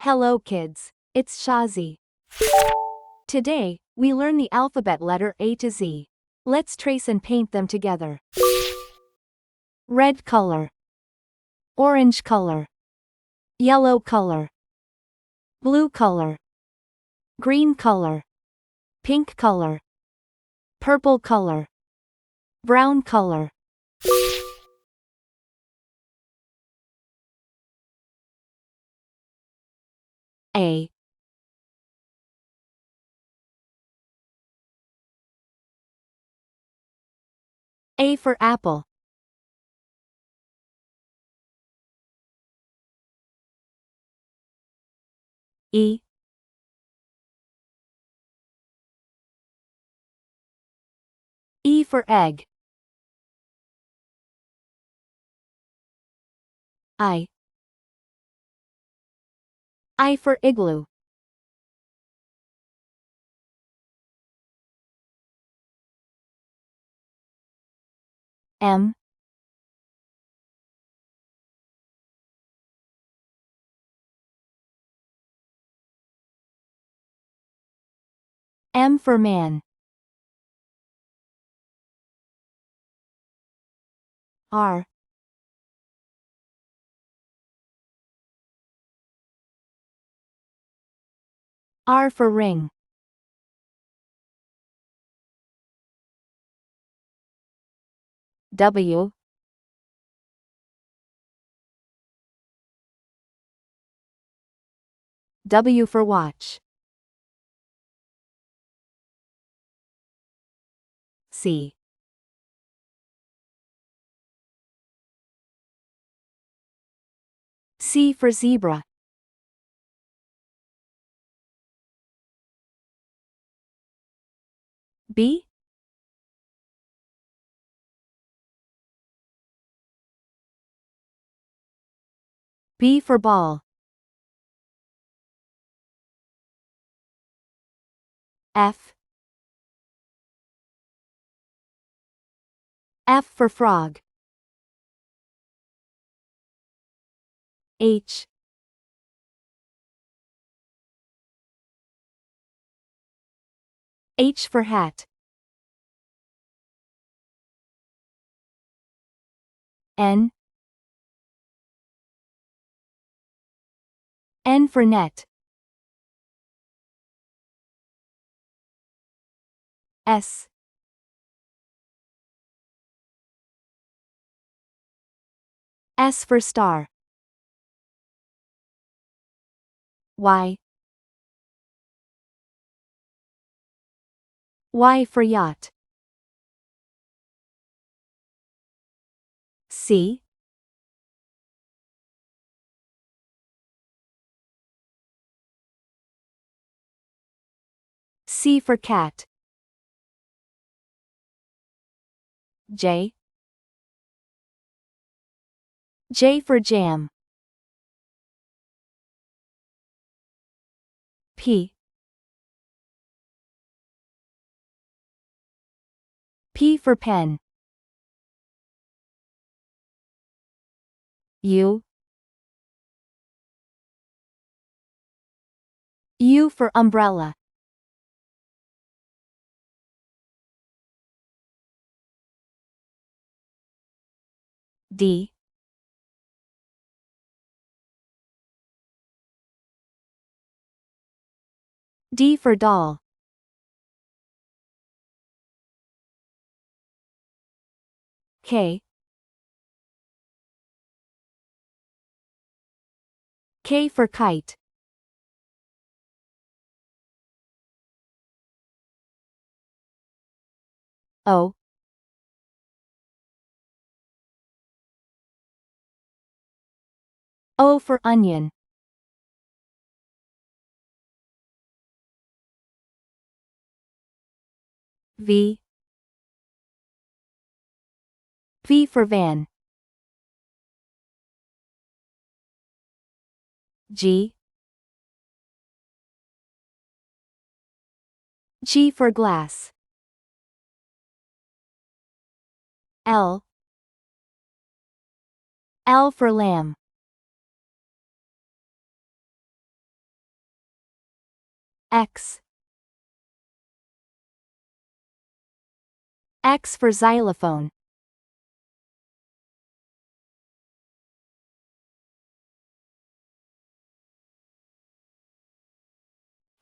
Hello kids, it's Shazi. Today, we learn the alphabet letter A to Z. Let's trace and paint them together. Red color. Orange color. Yellow color. Blue color. Green color. Pink color. Purple color. Brown color. A. A for apple. E. E for egg. I. I for igloo. M. M for man. R. R for ring. W. W for watch. C. C for zebra. B. B for ball. F. F for frog. H. H for hat. N. N for net. S. S for star. Y. Y for yacht. C. C for cat. J. J for jam. P. P for pen. U. U for umbrella. D. D for doll. K. K for kite. O. O for onion. V. V for van. G. G for glass. L. L for lamb. X. X for xylophone.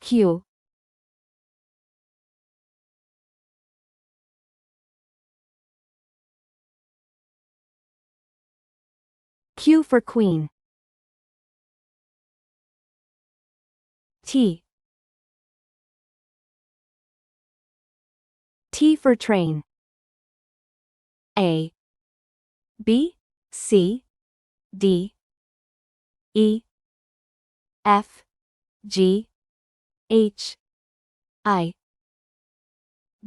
Q. Q for queen. T. T for train. A. B. C. D. E. F. G. H. I.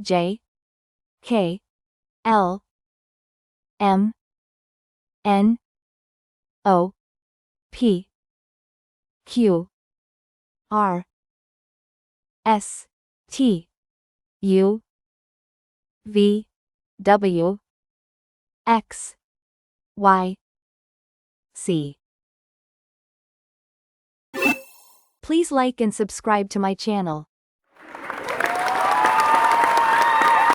J. K. L. M. N. O. P. Q. R. S. T. U. V. W. X. Y. C. Please like and subscribe to my channel.